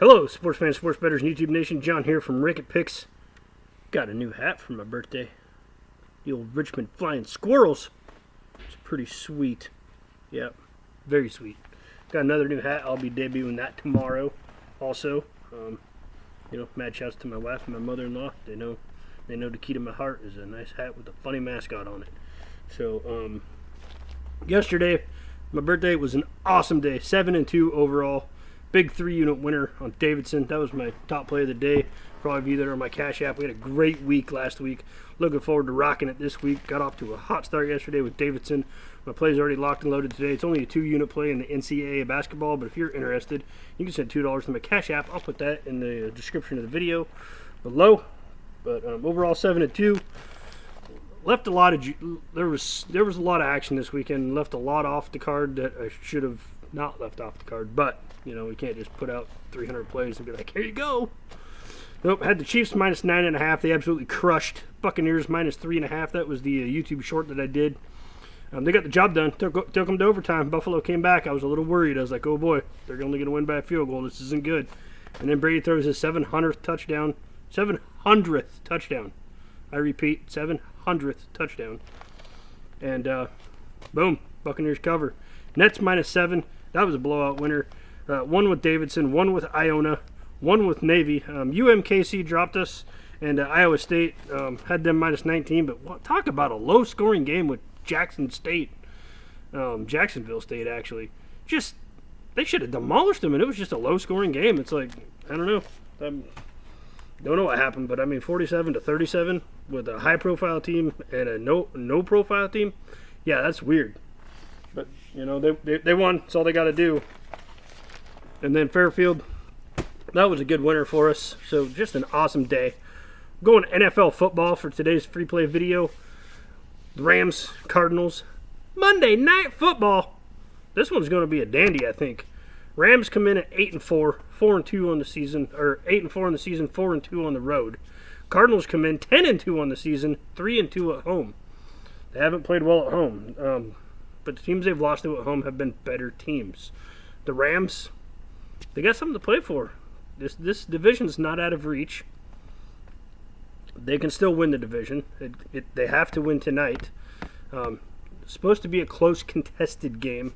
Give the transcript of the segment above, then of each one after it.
Hello, sports fans, sports bettors, and YouTube Nation. John here from Rick at Picks. Got a new hat for my birthday. The old Richmond Flying Squirrels. It's pretty sweet. Yep, very sweet. Got another new hat. I'll be debuting that tomorrow. Also, mad shouts to my wife and my mother-in-law. They know the key to my heart is a nice hat with a funny mascot on it. So, yesterday, my birthday was an awesome day. 7-2 overall. Big 3-unit winner on Davidson. That was my top play of the day. For all of you that are on my Cash App, we had a great week last week. Looking forward to rocking it this week. Got off to a hot start yesterday with Davidson. My play is already locked and loaded today. It's only a 2-unit play in the NCAA basketball, but if you're interested, you can send $2 to my Cash App. I'll put that in the description of the video below. But overall, 7-2. Left a lot of there was a lot of action this weekend. Left a lot off the card that I should have not left off the card, but we can't just put out 300 plays and be like, here you go. Nope, had the Chiefs minus 9.5. They absolutely crushed. Buccaneers minus 3.5. That was the YouTube short that I did. They got the job done. Took them to overtime. Buffalo came back. I was a little worried. I was like, oh boy, they're only going to win by a field goal. This isn't good. And then Brady throws his 700th touchdown. 700th touchdown. I repeat, 700th touchdown. And boom, Buccaneers cover. Nets minus 7. That was a blowout winner. One with Davidson, one with Iona, one with Navy. UMKC dropped us, and Iowa State had them minus 19. But talk about a low-scoring game with Jacksonville State, actually. Just, they should have demolished them, and it was just a low-scoring game. It's like, I don't know. Don't know what happened, but 47-37 with a high-profile team and a no-profile team. Yeah, that's weird. But, they won. That's all they got to do. And then Fairfield, that was a good winner for us. So just an awesome day. Going NFL football for today's free play video. The Rams, Cardinals, Monday Night Football. This one's going to be a dandy, I think. Rams come in at 8-4, 4-2 on the season, or 8-4 on the season, 4-2 on the road. Cardinals come in 10-2 on the season, 3-2 at home. They haven't played well at home, but the teams they've lost to at home have been better teams. The Rams, they got something to play for. This division's not out of reach. They can still win the division. They have to win tonight. It's supposed to be a close, contested game.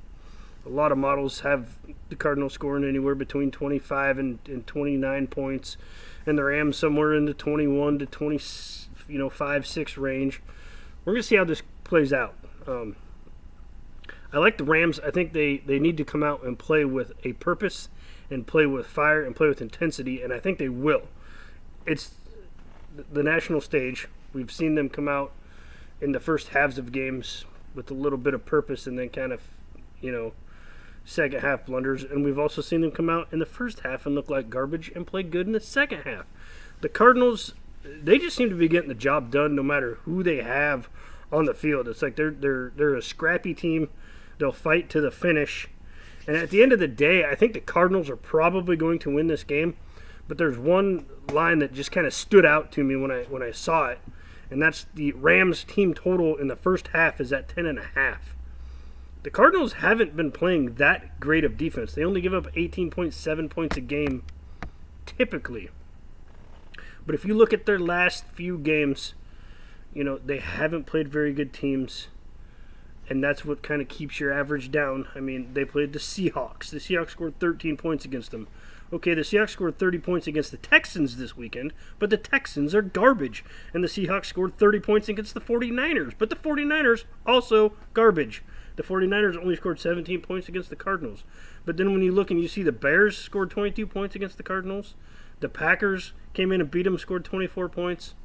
A lot of models have the Cardinals scoring anywhere between 25 and 29 points, and the Rams somewhere in the 21 to 5-6 range. We're going to see how this plays out. I like the Rams. I think they need to come out and play with a purpose and play with fire and play with intensity, and I think they will. It's the national stage. We've seen them come out in the first halves of games with a little bit of purpose and then kind of, second half blunders. And we've also seen them come out in the first half and look like garbage and play good in the second half. The Cardinals, they just seem to be getting the job done no matter who they have on the field. It's like they're a scrappy team. They'll fight to the finish. And at the end of the day, I think the Cardinals are probably going to win this game. But there's one line that just kind of stood out to me when I saw it, and that's the Rams team total in the first half is at 10.5. The Cardinals haven't been playing that great of defense. They only give up 18.7 points a game typically. But if you look at their last few games, they haven't played very good teams. And that's what kind of keeps your average down. They played the Seahawks. The Seahawks scored 13 points against them. Okay, the Seahawks scored 30 points against the Texans this weekend, but the Texans are garbage. And the Seahawks scored 30 points against the 49ers, but the 49ers also garbage. The 49ers only scored 17 points against the Cardinals. But then when you look and you see the Bears scored 22 points against the Cardinals, the Packers came in and beat them, scored 24 points.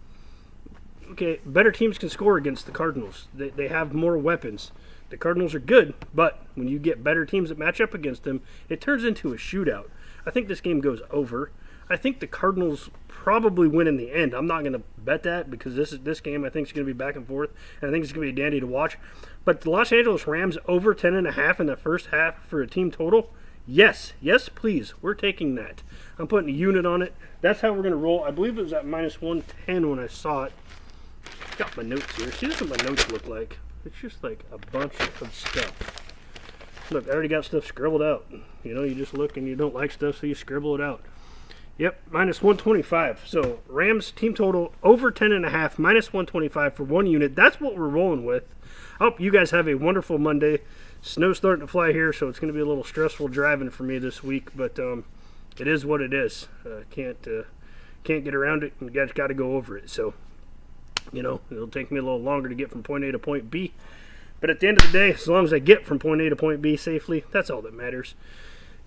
Okay, better teams can score against the Cardinals. They have more weapons. The Cardinals are good, but when you get better teams that match up against them, it turns into a shootout. I think this game goes over. I think the Cardinals probably win in the end. I'm not going to bet that because this game I think is going to be back and forth, and I think it's going to be a dandy to watch. But the Los Angeles Rams over 10.5 in the first half for a team total, yes, please, we're taking that. I'm putting a unit on it. That's how we're going to roll. I believe it was at minus 110 when I saw it. Got my notes here. See, this is what my notes look like. It's just like a bunch of stuff. Look, I already got stuff scribbled out. You know, you just look and you don't like stuff, so you scribble it out. Yep, minus 125. So Rams team total over 10.5, minus 125 for 1 unit. That's what we're rolling with. I hope you guys have a wonderful Monday. Snow's starting to fly here, so it's going to be a little stressful driving for me this week, but it is what it is. Can't get around it, and you guys got to go over it. So, you know, it'll take me a little longer to get from point A to point B. But at the end of the day, as long as I get from point A to point B safely, that's all that matters.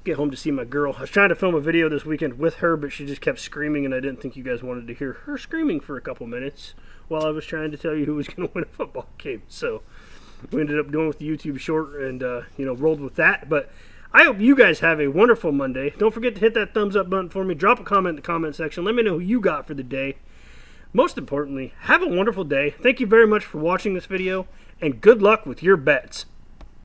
Get home to see my girl. I was trying to film a video this weekend with her, but she just kept screaming, and I didn't think you guys wanted to hear her screaming for a couple minutes while I was trying to tell you who was going to win a football game. So we ended up going with the YouTube short and, rolled with that. But I hope you guys have a wonderful Monday. Don't forget to hit that thumbs up button for me. Drop a comment in the comment section. Let me know who you got for the day. Most importantly, have a wonderful day. Thank you very much for watching this video, and good luck with your bets.